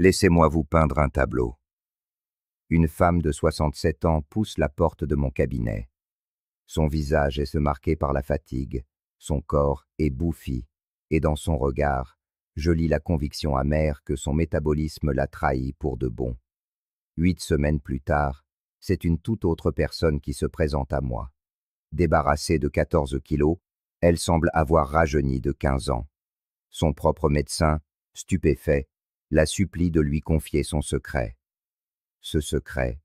Laissez-moi vous peindre un tableau. Une femme de 67 ans pousse la porte de mon cabinet. Son visage est marqué par la fatigue, son corps est bouffi, et dans son regard, je lis la conviction amère que son métabolisme l'a trahi pour de bon. 8 semaines plus tard, c'est une toute autre personne qui se présente à moi. Débarrassée de 14 kilos, elle semble avoir rajeuni de 15 ans. Son propre médecin, stupéfait, la supplie de lui confier son secret. Ce secret,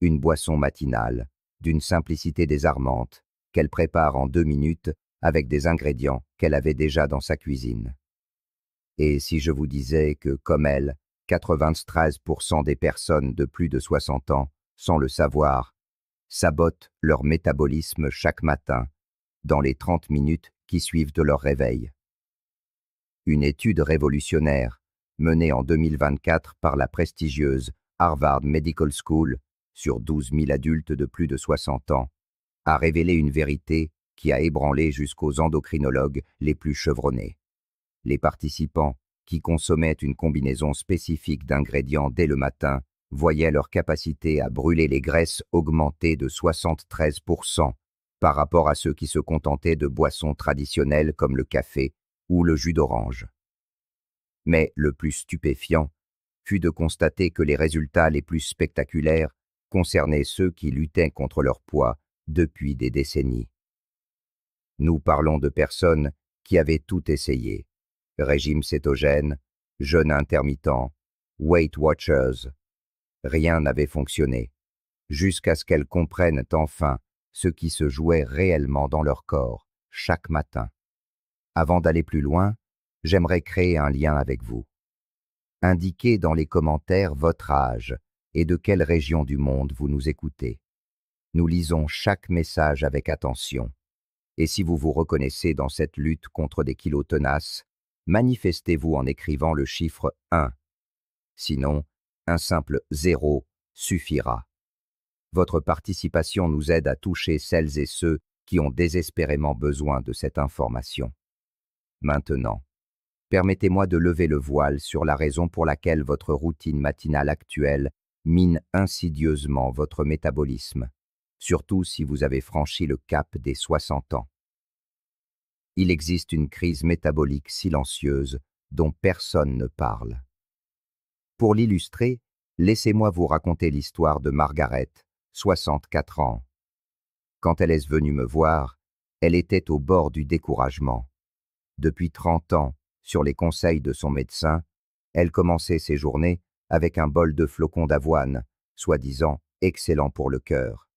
une boisson matinale, d'une simplicité désarmante, qu'elle prépare en 2 minutes avec des ingrédients qu'elle avait déjà dans sa cuisine. Et si je vous disais que, comme elle, 93% des personnes de plus de 60 ans, sans le savoir, sabotent leur métabolisme chaque matin, dans les 30 minutes qui suivent de leur réveil. Une étude révolutionnaire, menée en 2024 par la prestigieuse Harvard Medical School, sur 12 000 adultes de plus de 60 ans, a révélé une vérité qui a ébranlé jusqu'aux endocrinologues les plus chevronnés. Les participants, qui consommaient une combinaison spécifique d'ingrédients dès le matin, voyaient leur capacité à brûler les graisses augmenter de 73% par rapport à ceux qui se contentaient de boissons traditionnelles comme le café ou le jus d'orange. Mais le plus stupéfiant fut de constater que les résultats les plus spectaculaires concernaient ceux qui luttaient contre leur poids depuis des décennies. Nous parlons de personnes qui avaient tout essayé: régime cétogène, jeûne intermittent, Weight Watchers. Rien n'avait fonctionné, jusqu'à ce qu'elles comprennent enfin ce qui se jouait réellement dans leur corps, chaque matin. Avant d'aller plus loin, j'aimerais créer un lien avec vous. Indiquez dans les commentaires votre âge et de quelle région du monde vous nous écoutez. Nous lisons chaque message avec attention. Et si vous vous reconnaissez dans cette lutte contre des kilos tenaces, manifestez-vous en écrivant le chiffre 1. Sinon, un simple 0 suffira. Votre participation nous aide à toucher celles et ceux qui ont désespérément besoin de cette information. Maintenant, permettez-moi de lever le voile sur la raison pour laquelle votre routine matinale actuelle mine insidieusement votre métabolisme, surtout si vous avez franchi le cap des 60 ans. Il existe une crise métabolique silencieuse dont personne ne parle. Pour l'illustrer, laissez-moi vous raconter l'histoire de Margaret, 64 ans. Quand elle est venue me voir, elle était au bord du découragement. Depuis 30 ans, sur les conseils de son médecin, elle commençait ses journées avec un bol de flocons d'avoine, soi-disant excellent pour le cœur.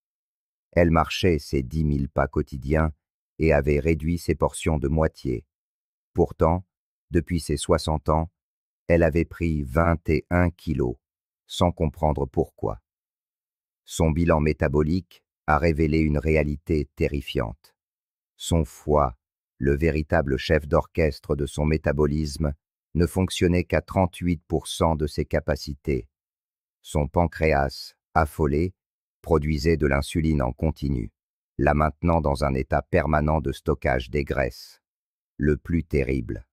Elle marchait ses 10 000 pas quotidiens et avait réduit ses portions de moitié. Pourtant, depuis ses 60 ans, elle avait pris 21 kilos, sans comprendre pourquoi. Son bilan métabolique a révélé une réalité terrifiante. Son foie, le véritable chef d'orchestre de son métabolisme, ne fonctionnait qu'à 38% de ses capacités. Son pancréas, affolé, produisait de l'insuline en continu, la maintenant dans un état permanent de stockage des graisses. Le plus terrible.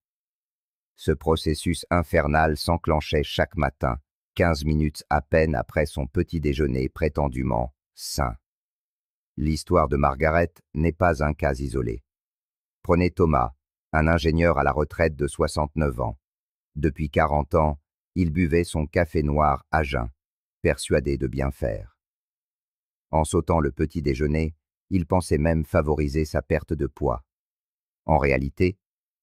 Ce processus infernal s'enclenchait chaque matin, 15 minutes à peine après son petit déjeuner prétendument sain. L'histoire de Margaret n'est pas un cas isolé. Prenez Thomas, un ingénieur à la retraite de 69 ans. Depuis 40 ans, il buvait son café noir à jeun, persuadé de bien faire. En sautant le petit déjeuner, il pensait même favoriser sa perte de poids. En réalité,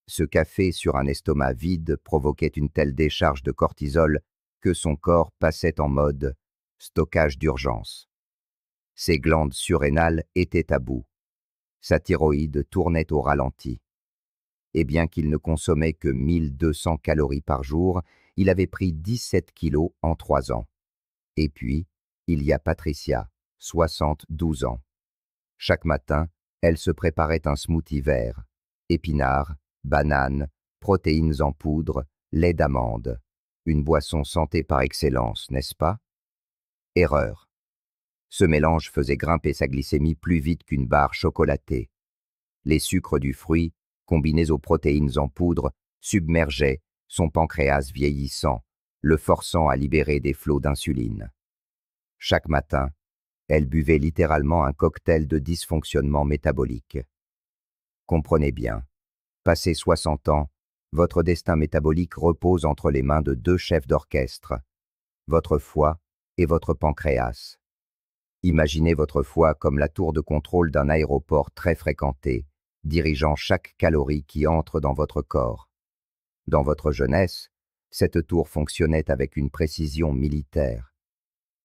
ce café sur un estomac vide provoquait une telle décharge de cortisol que son corps passait en mode stockage d'urgence. Ses glandes surrénales étaient à bout. Sa thyroïde tournait au ralenti. Et bien qu'il ne consommait que 1200 calories par jour, il avait pris 17 kilos en 3 ans. Et puis, il y a Patricia, 72 ans. Chaque matin, elle se préparait un smoothie vert, épinards, bananes, protéines en poudre, lait d'amande. Une boisson santé par excellence, n'est-ce pas? Erreur. Ce mélange faisait grimper sa glycémie plus vite qu'une barre chocolatée. Les sucres du fruit, combinés aux protéines en poudre, submergeaient son pancréas vieillissant, le forçant à libérer des flots d'insuline. Chaque matin, elle buvait littéralement un cocktail de dysfonctionnement métabolique. Comprenez bien, passé 60 ans, votre destin métabolique repose entre les mains de deux chefs d'orchestre, votre foie et votre pancréas. Imaginez votre foie comme la tour de contrôle d'un aéroport très fréquenté, dirigeant chaque calorie qui entre dans votre corps. Dans votre jeunesse, cette tour fonctionnait avec une précision militaire.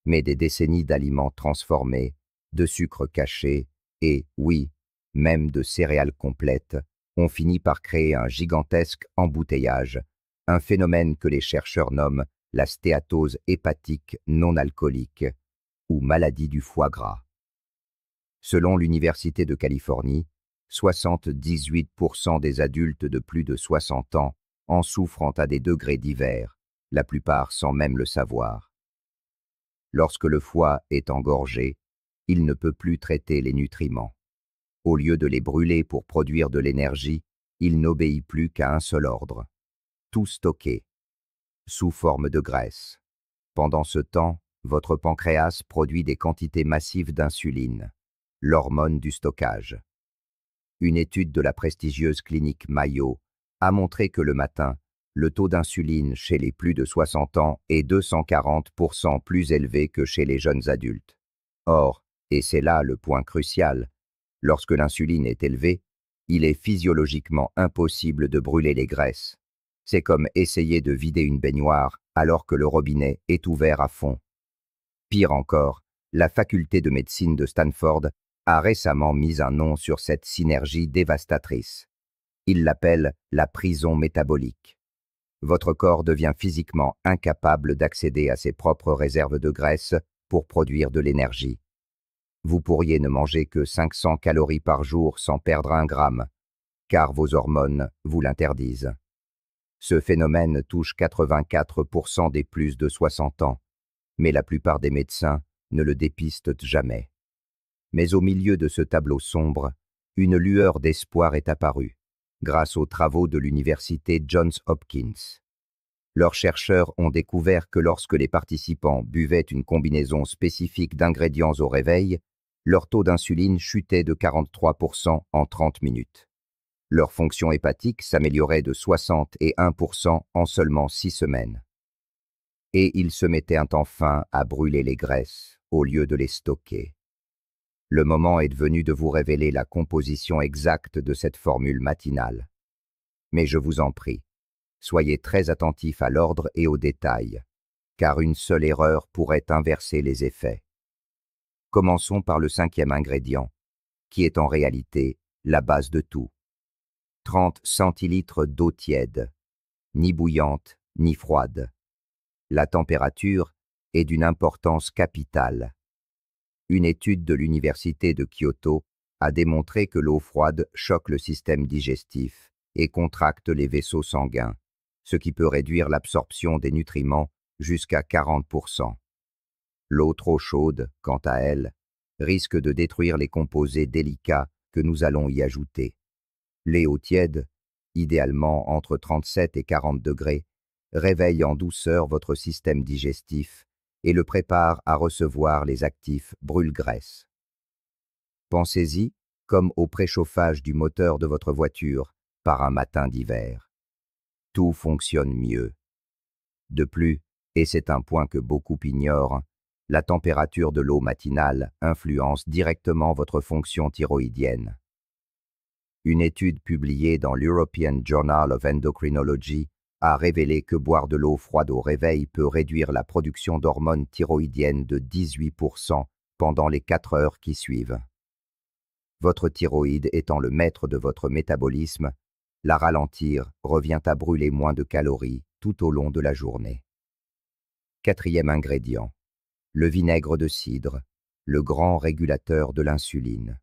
Mais des décennies d'aliments transformés, de sucres cachés et, oui, même de céréales complètes, ont fini par créer un gigantesque embouteillage, un phénomène que les chercheurs nomment la stéatose hépatique non alcoolique, ou maladie du foie gras. Selon l'Université de Californie, 78% des adultes de plus de 60 ans en souffrent à des degrés divers, la plupart sans même le savoir. Lorsque le foie est engorgé, il ne peut plus traiter les nutriments. Au lieu de les brûler pour produire de l'énergie, il n'obéit plus qu'à un seul ordre: tout stocker, sous forme de graisse. Pendant ce temps, votre pancréas produit des quantités massives d'insuline, l'hormone du stockage. Une étude de la prestigieuse clinique Mayo a montré que le matin, le taux d'insuline chez les plus de 60 ans est 240% plus élevé que chez les jeunes adultes. Or, et c'est là le point crucial, lorsque l'insuline est élevée, il est physiologiquement impossible de brûler les graisses. C'est comme essayer de vider une baignoire alors que le robinet est ouvert à fond. Pire encore, la faculté de médecine de Stanford a récemment mis un nom sur cette synergie dévastatrice. Il l'appelle la prison métabolique. Votre corps devient physiquement incapable d'accéder à ses propres réserves de graisse pour produire de l'énergie. Vous pourriez ne manger que 500 calories par jour sans perdre un gramme, car vos hormones vous l'interdisent. Ce phénomène touche 84% des plus de 60 ans, mais la plupart des médecins ne le dépistent jamais. Mais au milieu de ce tableau sombre, une lueur d'espoir est apparue, grâce aux travaux de l'université Johns Hopkins. Leurs chercheurs ont découvert que lorsque les participants buvaient une combinaison spécifique d'ingrédients au réveil, leur taux d'insuline chutait de 43% en 30 minutes. Leur fonction hépatique s'améliorait de 61% en seulement 6 semaines. Et ils se mettaient enfin à brûler les graisses au lieu de les stocker. Le moment est venu de vous révéler la composition exacte de cette formule matinale. Mais je vous en prie, soyez très attentifs à l'ordre et aux détails, car une seule erreur pourrait inverser les effets. Commençons par le 5e ingrédient, qui est en réalité la base de tout. 30 centilitres d'eau tiède, ni bouillante, ni froide. La température est d'une importance capitale. Une étude de l'université de Kyoto a démontré que l'eau froide choque le système digestif et contracte les vaisseaux sanguins, ce qui peut réduire l'absorption des nutriments jusqu'à 40%. L'eau trop chaude, quant à elle, risque de détruire les composés délicats que nous allons y ajouter. L'eau tiède, idéalement entre 37 et 40 degrés, réveille en douceur votre système digestif et le prépare à recevoir les actifs brûle-graisse. Pensez-y comme au préchauffage du moteur de votre voiture par un matin d'hiver. Tout fonctionne mieux. De plus, et c'est un point que beaucoup ignorent, la température de l'eau matinale influence directement votre fonction thyroïdienne. Une étude publiée dans l'European Journal of Endocrinology a révélé que boire de l'eau froide au réveil peut réduire la production d'hormones thyroïdiennes de 18% pendant les 4 heures qui suivent. Votre thyroïde étant le maître de votre métabolisme, la ralentir revient à brûler moins de calories tout au long de la journée. 4e ingrédient, le vinaigre de cidre, le grand régulateur de l'insuline.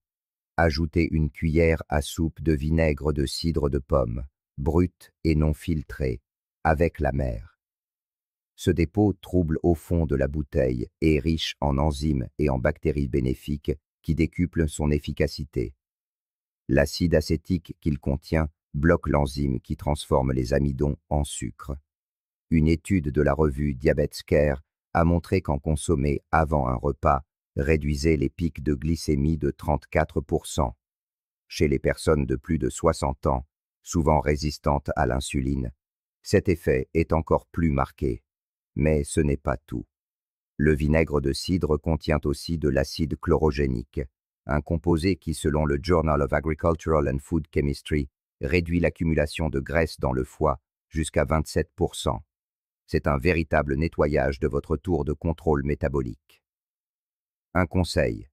Ajoutez une cuillère à soupe de vinaigre de cidre de pomme, brut et non filtré, avec la mer. Ce dépôt trouble au fond de la bouteille est riche en enzymes et en bactéries bénéfiques qui décuplent son efficacité. L'acide acétique qu'il contient bloque l'enzyme qui transforme les amidons en sucre. Une étude de la revue Diabetescare a montré qu'en consommer avant un repas réduisait les pics de glycémie de 34%. Chez les personnes de plus de 60 ans, souvent résistantes à l'insuline, cet effet est encore plus marqué. Mais ce n'est pas tout. Le vinaigre de cidre contient aussi de l'acide chlorogénique, un composé qui, selon le Journal of Agricultural and Food Chemistry, réduit l'accumulation de graisse dans le foie jusqu'à 27%. C'est un véritable nettoyage de votre tour de contrôle métabolique. Un conseil,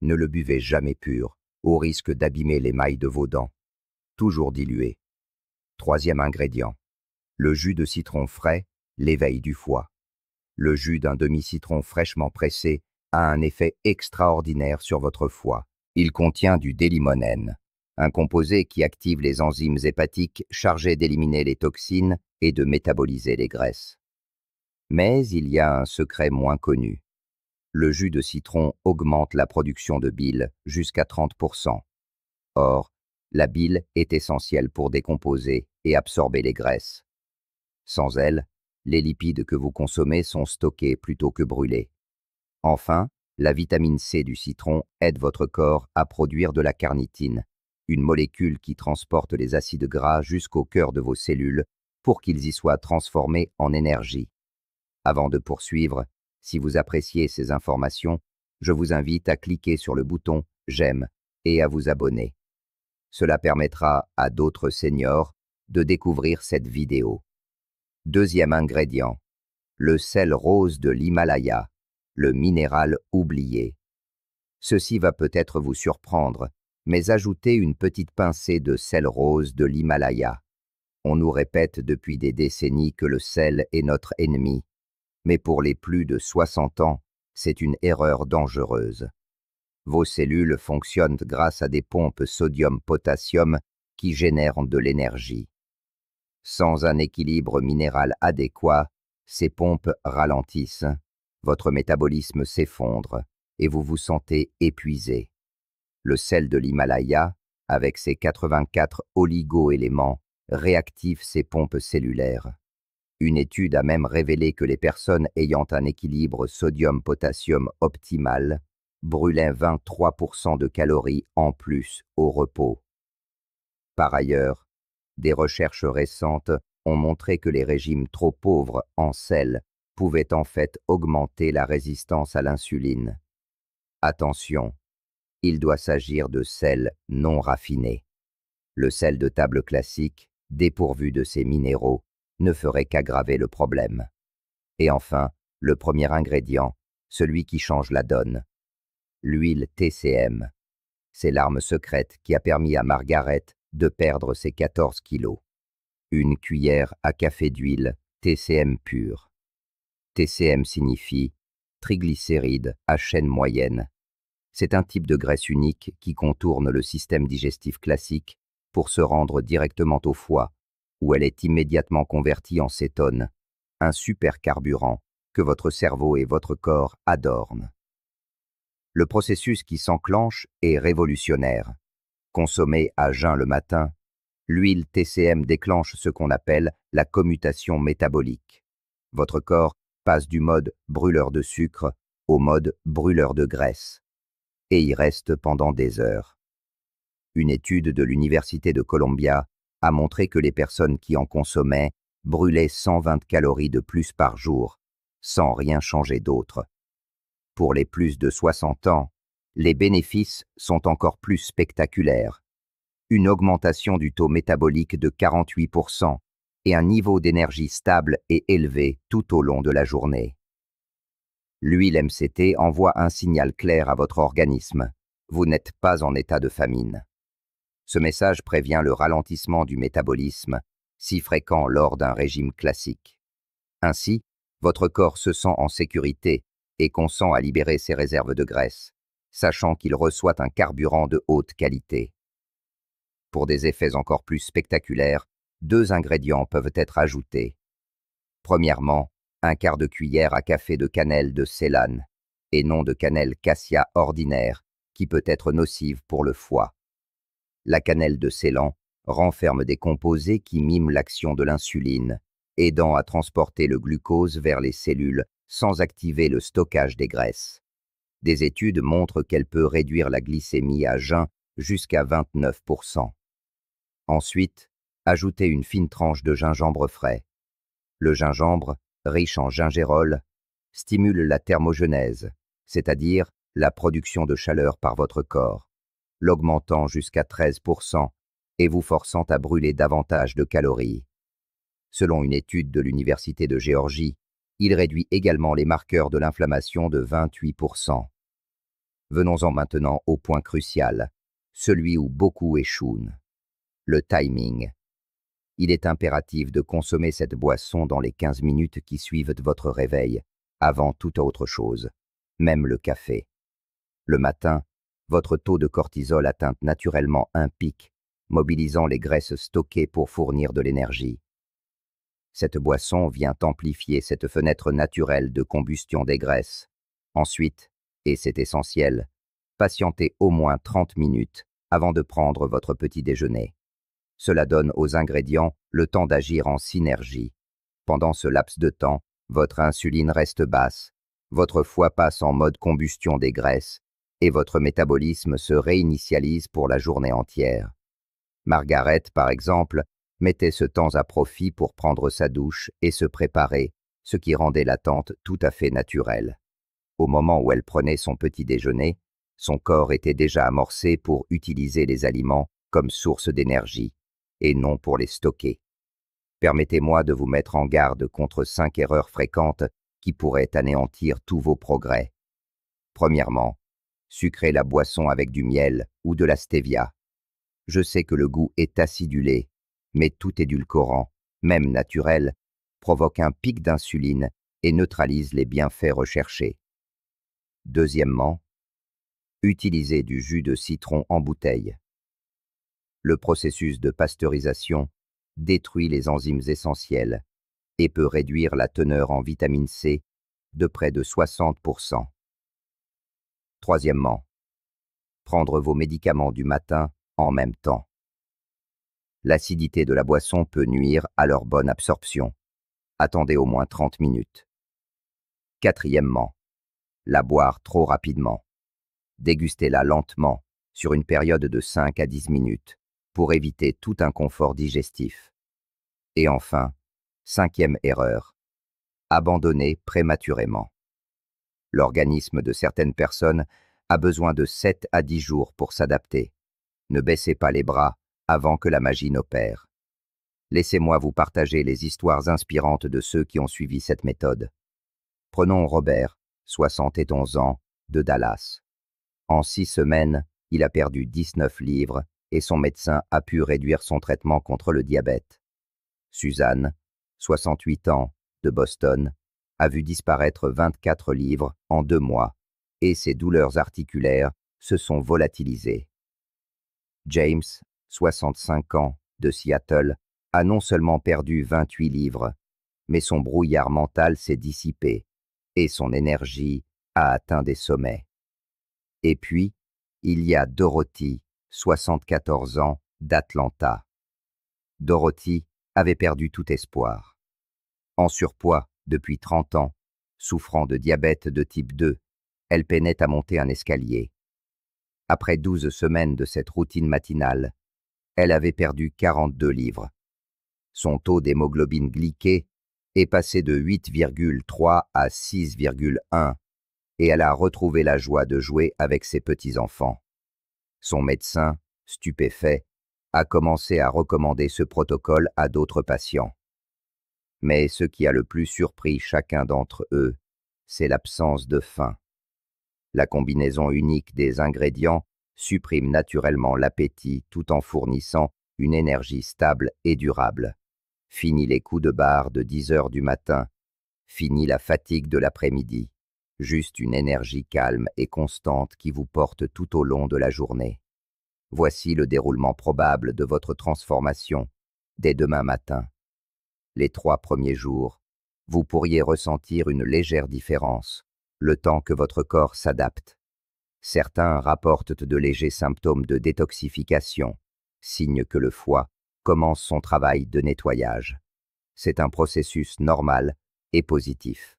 ne le buvez jamais pur, au risque d'abîmer l'émail de vos dents. Toujours dilué. Troisième ingrédient, le jus de citron frais, l'éveil du foie. Le jus d'un demi-citron fraîchement pressé a un effet extraordinaire sur votre foie. Il contient du délimonène, un composé qui active les enzymes hépatiques chargées d'éliminer les toxines et de métaboliser les graisses. Mais il y a un secret moins connu. Le jus de citron augmente la production de bile jusqu'à 30%. Or, la bile est essentielle pour décomposer et absorber les graisses. Sans elle, les lipides que vous consommez sont stockés plutôt que brûlés. Enfin, la vitamine C du citron aide votre corps à produire de la carnitine, une molécule qui transporte les acides gras jusqu'au cœur de vos cellules pour qu'ils y soient transformés en énergie. Avant de poursuivre, si vous appréciez ces informations, je vous invite à cliquer sur le bouton « J'aime » et à vous abonner. Cela permettra à d'autres seniors de découvrir cette vidéo. Deuxième ingrédient, le sel rose de l'Himalaya, le minéral oublié. Ceci va peut-être vous surprendre, mais ajoutez une petite pincée de sel rose de l'Himalaya. On nous répète depuis des décennies que le sel est notre ennemi, mais pour les plus de 60 ans, c'est une erreur dangereuse. Vos cellules fonctionnent grâce à des pompes sodium-potassium qui génèrent de l'énergie. Sans un équilibre minéral adéquat, ces pompes ralentissent, votre métabolisme s'effondre et vous vous sentez épuisé. Le sel de l'Himalaya, avec ses 84 oligo-éléments, réactive ces pompes cellulaires. Une étude a même révélé que les personnes ayant un équilibre sodium-potassium optimal brûlaient 23% de calories en plus au repos. Par ailleurs, des recherches récentes ont montré que les régimes trop pauvres en sel pouvaient en fait augmenter la résistance à l'insuline. Attention, il doit s'agir de sel non raffiné. Le sel de table classique, dépourvu de ces minéraux, ne ferait qu'aggraver le problème. Et enfin, le premier ingrédient, celui qui change la donne. L'huile TCM. C'est l'arme secrète qui a permis à Margaret de perdre ses 14 kilos. Une cuillère à café d'huile TCM pure. TCM signifie triglycérides à chaîne moyenne. C'est un type de graisse unique qui contourne le système digestif classique pour se rendre directement au foie, où elle est immédiatement convertie en cétone, un supercarburant que votre cerveau et votre corps adorent. Le processus qui s'enclenche est révolutionnaire. Consommée à jeun le matin, l'huile TCM déclenche ce qu'on appelle la commutation métabolique. Votre corps passe du mode brûleur de sucre au mode brûleur de graisse, et y reste pendant des heures. Une étude de l'Université de Columbia a montré que les personnes qui en consommaient brûlaient 120 calories de plus par jour, sans rien changer d'autre. Pour les plus de 60 ans, les bénéfices sont encore plus spectaculaires. Une augmentation du taux métabolique de 48% et un niveau d'énergie stable et élevé tout au long de la journée. L'huile MCT envoie un signal clair à votre organisme. Vous n'êtes pas en état de famine. Ce message prévient le ralentissement du métabolisme, si fréquent lors d'un régime classique. Ainsi, votre corps se sent en sécurité et consent à libérer ses réserves de graisse, sachant qu'il reçoit un carburant de haute qualité. Pour des effets encore plus spectaculaires, 2 ingrédients peuvent être ajoutés. Premièrement, un quart de cuillère à café de cannelle de Ceylan, et non de cannelle cassia ordinaire, qui peut être nocive pour le foie. La cannelle de Ceylan renferme des composés qui miment l'action de l'insuline aidant à transporter le glucose vers les cellules sans activer le stockage des graisses. Des études montrent qu'elle peut réduire la glycémie à jeun jusqu'à 29%. Ensuite, ajoutez une fine tranche de gingembre frais. Le gingembre, riche en gingérol, stimule la thermogenèse, c'est-à-dire la production de chaleur par votre corps, l'augmentant jusqu'à 13% et vous forçant à brûler davantage de calories. Selon une étude de l'Université de Géorgie, il réduit également les marqueurs de l'inflammation de 28%. Venons-en maintenant au point crucial, celui où beaucoup échouent. Le timing. Il est impératif de consommer cette boisson dans les 15 minutes qui suivent votre réveil, avant toute autre chose, même le café. Le matin, votre taux de cortisol atteint naturellement un pic, mobilisant les graisses stockées pour fournir de l'énergie. Cette boisson vient amplifier cette fenêtre naturelle de combustion des graisses. Ensuite, et c'est essentiel, patientez au moins 30 minutes avant de prendre votre petit déjeuner. Cela donne aux ingrédients le temps d'agir en synergie. Pendant ce laps de temps, votre insuline reste basse, votre foie passe en mode combustion des graisses et votre métabolisme se réinitialise pour la journée entière. Margaret, par exemple, mettait ce temps à profit pour prendre sa douche et se préparer, ce qui rendait l'attente tout à fait naturelle. Au moment où elle prenait son petit déjeuner, son corps était déjà amorcé pour utiliser les aliments comme source d'énergie, et non pour les stocker. Permettez-moi de vous mettre en garde contre 5 erreurs fréquentes qui pourraient anéantir tous vos progrès. Premièrement, sucrer la boisson avec du miel ou de la stevia. Je sais que le goût est acidulé, mais tout édulcorant, même naturel, provoque un pic d'insuline et neutralise les bienfaits recherchés. Deuxièmement, utilisez du jus de citron en bouteille. Le processus de pasteurisation détruit les enzymes essentielles et peut réduire la teneur en vitamine C de près de 60%. Troisièmement, prendre vos médicaments du matin en même temps. L'acidité de la boisson peut nuire à leur bonne absorption. Attendez au moins 30 minutes. Quatrièmement, la boire trop rapidement. Dégustez-la lentement, sur une période de 5 à 10 minutes, pour éviter tout inconfort digestif. Et enfin, cinquième erreur, abandonner prématurément. L'organisme de certaines personnes a besoin de 7 à 10 jours pour s'adapter. Ne baissez pas les bras avant que la magie n'opère. Laissez-moi vous partager les histoires inspirantes de ceux qui ont suivi cette méthode. Prenons Robert, 71 ans, de Dallas. En 6 semaines, il a perdu 19 livres et son médecin a pu réduire son traitement contre le diabète. Suzanne, 68 ans, de Boston, a vu disparaître 24 livres en 2 mois et ses douleurs articulaires se sont volatilisées. James, 65 ans, de Seattle, a non seulement perdu 28 livres, mais son brouillard mental s'est dissipé et son énergie a atteint des sommets. Et puis, il y a Dorothy, 74 ans, d'Atlanta. Dorothy avait perdu tout espoir. En surpoids depuis 30 ans, souffrant de diabète de type 2, elle peinait à monter un escalier. Après 12 semaines de cette routine matinale, elle avait perdu 42 livres. Son taux d'hémoglobine glyquée est passé de 8,3 à 6,1 et elle a retrouvé la joie de jouer avec ses petits-enfants. Son médecin, stupéfait, a commencé à recommander ce protocole à d'autres patients. Mais ce qui a le plus surpris chacun d'entre eux, c'est l'absence de faim. La combinaison unique des ingrédients supprime naturellement l'appétit tout en fournissant une énergie stable et durable. Fini les coups de barre de 10 heures du matin, fini la fatigue de l'après-midi, juste une énergie calme et constante qui vous porte tout au long de la journée. Voici le déroulement probable de votre transformation dès demain matin. Les 3 premiers jours, vous pourriez ressentir une légère différence, le temps que votre corps s'adapte. Certains rapportent de légers symptômes de détoxification, signe que le foie commence son travail de nettoyage. C'est un processus normal et positif.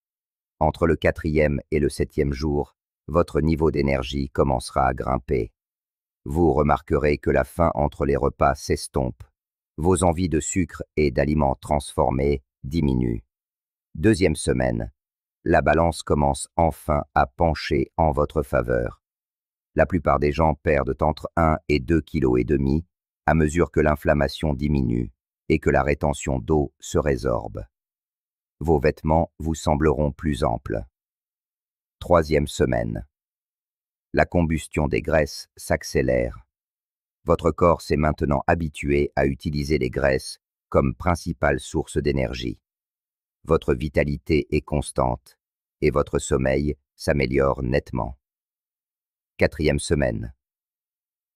Entre le 4e et le 7e jour, votre niveau d'énergie commencera à grimper. Vous remarquerez que la faim entre les repas s'estompe. Vos envies de sucre et d'aliments transformés diminuent. 2e semaine, la balance commence enfin à pencher en votre faveur. La plupart des gens perdent entre 1 et 2,5 kg à mesure que l'inflammation diminue et que la rétention d'eau se résorbe. Vos vêtements vous sembleront plus amples. 3e semaine. La combustion des graisses s'accélère. Votre corps s'est maintenant habitué à utiliser les graisses comme principale source d'énergie. Votre vitalité est constante et votre sommeil s'améliore nettement. 4e semaine.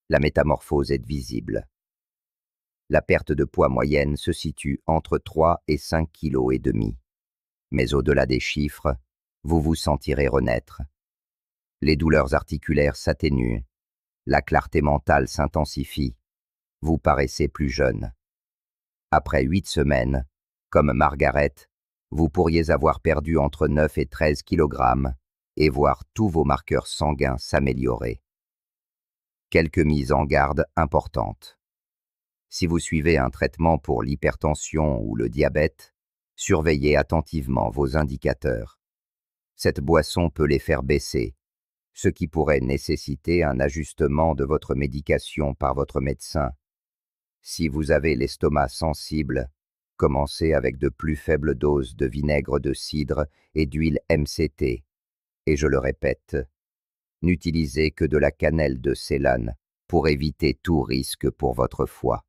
La métamorphose est visible. La perte de poids moyenne se situe entre 3 et 5,5 kg. Mais au-delà des chiffres, vous vous sentirez renaître. Les douleurs articulaires s'atténuent. La clarté mentale s'intensifie. Vous paraissez plus jeune. Après 8 semaines, comme Margaret, vous pourriez avoir perdu entre 9 et 13 kg et voir tous vos marqueurs sanguins s'améliorer. Quelques mises en garde importantes. Si vous suivez un traitement pour l'hypertension ou le diabète, surveillez attentivement vos indicateurs. Cette boisson peut les faire baisser, ce qui pourrait nécessiter un ajustement de votre médication par votre médecin. Si vous avez l'estomac sensible, commencez avec de plus faibles doses de vinaigre de cidre et d'huile MCT. Et je le répète, n'utilisez que de la cannelle de Ceylan pour éviter tout risque pour votre foie.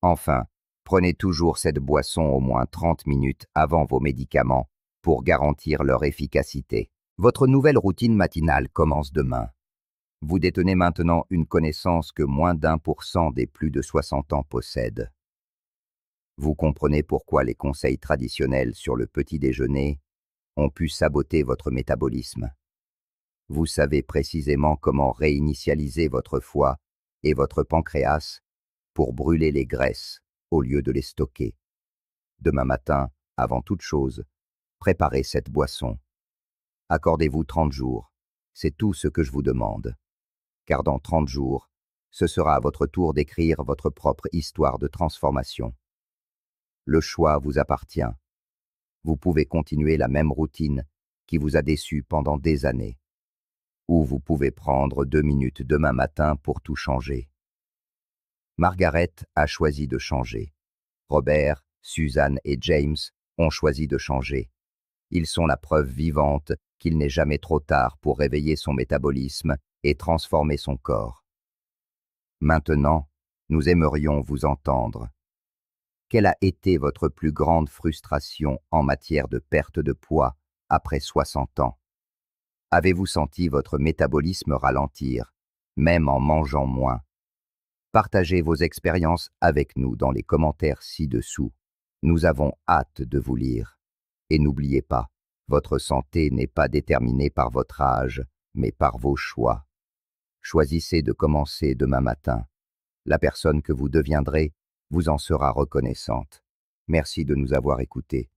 Enfin, prenez toujours cette boisson au moins 30 minutes avant vos médicaments pour garantir leur efficacité. Votre nouvelle routine matinale commence demain. Vous détenez maintenant une connaissance que moins d'1% des plus de 60 ans possèdent. Vous comprenez pourquoi les conseils traditionnels sur le petit déjeuner ont pu saboter votre métabolisme. Vous savez précisément comment réinitialiser votre foie et votre pancréas pour brûler les graisses au lieu de les stocker. Demain matin, avant toute chose, préparez cette boisson. Accordez-vous 30 jours, c'est tout ce que je vous demande. Car dans 30 jours, ce sera à votre tour d'écrire votre propre histoire de transformation. Le choix vous appartient. Vous pouvez continuer la même routine qui vous a déçu pendant des années. Ou vous pouvez prendre 2 minutes demain matin pour tout changer. Margaret a choisi de changer. Robert, Suzanne et James ont choisi de changer. Ils sont la preuve vivante qu'il n'est jamais trop tard pour réveiller son métabolisme et transformer son corps. Maintenant, nous aimerions vous entendre. Quelle a été votre plus grande frustration en matière de perte de poids après 60 ans? Avez-vous senti votre métabolisme ralentir, même en mangeant moins? Partagez vos expériences avec nous dans les commentaires ci-dessous. Nous avons hâte de vous lire. Et n'oubliez pas, votre santé n'est pas déterminée par votre âge, mais par vos choix. Choisissez de commencer demain matin. La personne que vous deviendrez vous en sera reconnaissante. Merci de nous avoir écoutés.